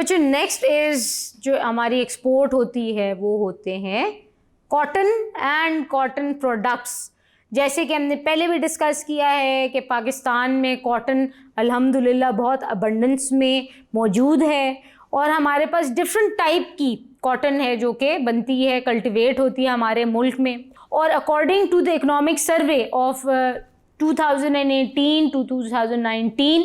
बच्चों next is जो हमारी एक्सपोर्ट होती है वो होते हैं कॉटन एंड कॉटन प्रोडक्ट्स। जैसे कि हमने पहले भी डिस्कस किया है कि पाकिस्तान में कॉटन अल्हम्दुलिल्लाह बहुत अबंडेंस में मौजूद है और हमारे पास डिफरेंट टाइप की कॉटन है जो कि बनती है, कल्टिवेट होती है हमारे मुल्क में। और according to the economic survey of 2018 to 2019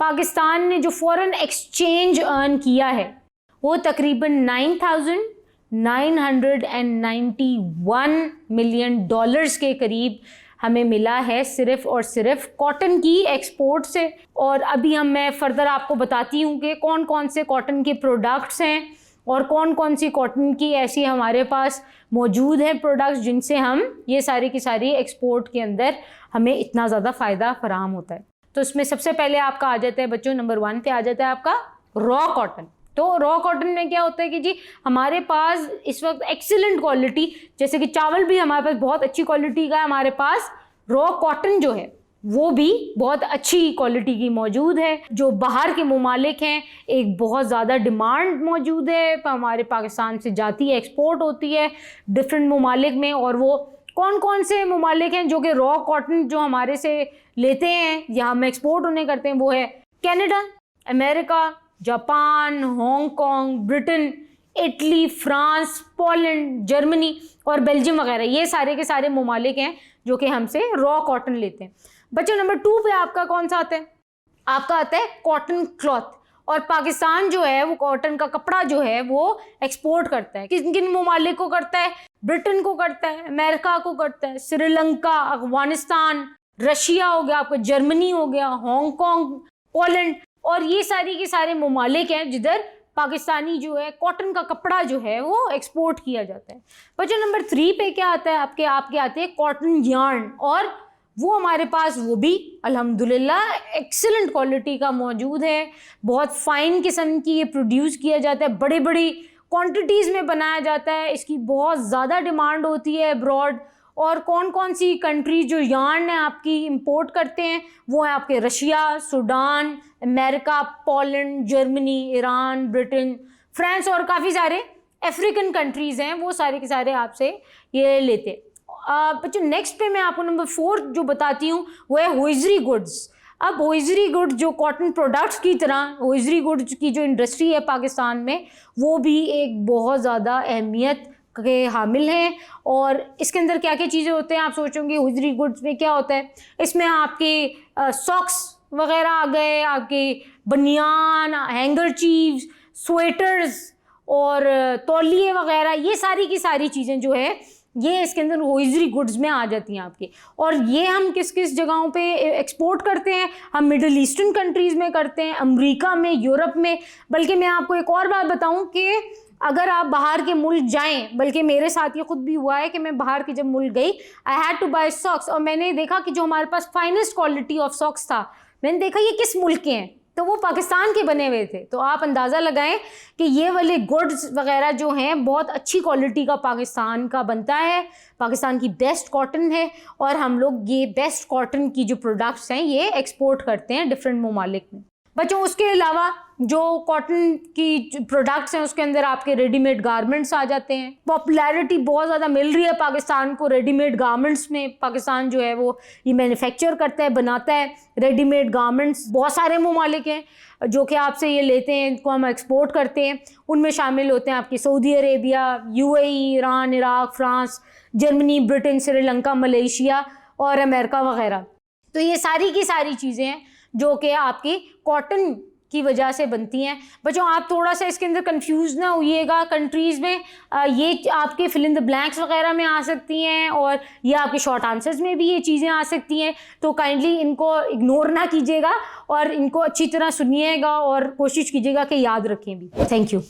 Pakistan ने जो फॉरेन एक्सचेंज अर्न किया है वो तकरीबन 9,991 मिलियन डॉलर्स के करीब हमें मिला है सिर्फ और सिर्फ कॉटन की एक्सपोर्ट से। और अभी मैं फर्दर आपको बताती हूँ कि कौन कौन से कॉटन के प्रोडक्ट्स हैं और कौन कौन सी कॉटन की ऐसी हमारे पास मौजूद है प्रोडक्ट्स जिनसे हम ये सारी की सारी एक्सपोर्ट के अंदर हमें इतना ज़्यादा फ़ायदा फराहम होता है। तो इसमें सबसे पहले आपका आ जाता है बच्चों, नंबर 1 पे आ जाता है आपका रॉ कॉटन। तो रॉ कॉटन में क्या होता है कि जी हमारे पास इस वक्त एक्सीलेंट क्वालिटी, जैसे कि चावल भी हमारे पास बहुत अच्छी क्वालिटी का है, हमारे पास रॉ कॉटन जो है वो भी बहुत अच्छी क्वालिटी की मौजूद है। जो बाहर के ममालिक हैं एक बहुत ज़्यादा डिमांड मौजूद है, हमारे पाकिस्तान से जाती है, एक्सपोर्ट होती है डिफरेंट ममालिक में। और वो कौन कौन से ममालिक हैं जो कि रॉ कॉटन जो हमारे से लेते हैं या हम एक्सपोर्ट उन्हें करते हैं, वो है Canada, America, Japan, Hong Kong, Britain, Italy, France, Poland, Germany और बेल्जियम वगैरह। ये सारे के सारे ममालिक हैं जो कि हमसे रॉ कॉटन लेते हैं। बच्चों नंबर 2 पे आपका कौन सा आता है? आपका आता है कॉटन क्लॉथ। और पाकिस्तान जो है वो कॉटन का कपड़ा जो है वो एक्सपोर्ट करता है। किन किन ममालिक को करता है? ब्रिटेन को करता है, अमेरिका को करता है, श्रीलंका, अफगानिस्तान, रशिया हो गया आपका, जर्मनी हो गया, हांगकांग, पोलैंड। और ये सारी के सारे ममालिक हैं जिधर पाकिस्तानी जो है कॉटन का कपड़ा जो है वो एक्सपोर्ट किया जाता है। बच्चों नंबर 3 पे क्या आता है आपके आते हैं कॉटन यार्न। और वो हमारे पास वो भी अल्हम्दुलिल्लाह एक्सीलेंट क्वालिटी का मौजूद है, बहुत फाइन किस्म की ये प्रोड्यूस किया जाता है, बड़ी बड़ी क्वांटिटीज़ में बनाया जाता है, इसकी बहुत ज़्यादा डिमांड होती है अब्रॉड। और कौन कौन सी कंट्रीज जो यार्न है आपकी इंपोर्ट करते हैं वो है आपके Russia, Sudan, America, Poland, Germany, Iran, Britain, France और काफ़ी सारे अफ्रीकन कंट्रीज़ हैं, वो सारे के सारे आपसे ये लेते हैं। बच्चों नेक्स्ट पे मैं आपको नंबर 4 जो बताती हूँ वो है होइजरी गुड्स। अब होइजरी गुड्स जो कॉटन प्रोडक्ट्स की तरह होइजरी गुड्स की जो इंडस्ट्री है पाकिस्तान में वो भी एक बहुत ज़्यादा अहमियत के हामिल हैं। और इसके अंदर क्या क्या चीज़ें होते हैं आप सोचोगे होइजरी गुड्स में क्या होता है? इसमें आपके सॉक्स वगैरह आ गए, आपके बनियान, हैंगर चीव्स, स्वेटर्स और तौलिए वगैरह, ये सारी की सारी चीज़ें जो है ये इसके अंदर होइजरी गुड्स में आ जाती हैं आपकी। और ये हम किस किस जगहों पे एक्सपोर्ट करते हैं? हम मिडिल ईस्टर्न कंट्रीज़ में करते हैं, अमेरिका में, यूरोप में। बल्कि मैं आपको एक और बात बताऊं कि अगर आप बाहर के मुल्क जाएं, बल्कि मेरे साथ ये खुद भी हुआ है कि मैं बाहर के जब मुल्क गई I had to buy socks और मैंने देखा कि जो हमारे पास फाइनेस्ट क्वालिटी ऑफ सॉक्स था, मैंने देखा ये किस मुल्क के हैं, तो वो पाकिस्तान के बने हुए थे। तो आप अंदाज़ा लगाएं कि ये वाले गुड्स वगैरह जो हैं बहुत अच्छी क्वालिटी का पाकिस्तान का बनता है, पाकिस्तान की बेस्ट कॉटन है और हम लोग ये बेस्ट कॉटन की जो प्रोडक्ट्स हैं ये एक्सपोर्ट करते हैं डिफरेंट ममालिक में। बच्चों उसके अलावा जो कॉटन की प्रोडक्ट्स हैं उसके अंदर आपके रेडीमेड गारमेंट्स आ जाते हैं। पॉपुलैरिटी बहुत ज़्यादा मिल रही है पाकिस्तान को रेडीमेड गारमेंट्स में। पाकिस्तान जो है वो ये मैन्युफैक्चर करता है, बनाता है रेडीमेड गारमेंट्स। बहुत सारे ममालिक हैं जो कि आपसे ये लेते हैं, इनको हम एक्सपोर्ट करते हैं। उनमें शामिल होते हैं आपकी Saudi Arabia, UAE, Iran, Iraq, France, Germany, Britain, Sri Lanka, Malaysia और अमेरिका वगैरह। तो ये सारी की सारी चीज़ें हैं जो कि आपकी कॉटन की वजह से बनती हैं। बच्चों आप थोड़ा सा इसके अंदर कंफ्यूज ना होइएगा, कंट्रीज़ में ये आपके फिल इन द ब्लैंक्स वगैरह में आ सकती हैं और ये आपके शॉर्ट आंसर्स में भी ये चीज़ें आ सकती हैं। तो काइंडली इनको इग्नोर ना कीजिएगा और इनको अच्छी तरह सुनिएगा और कोशिश कीजिएगा कि याद रखें भी। Thank you.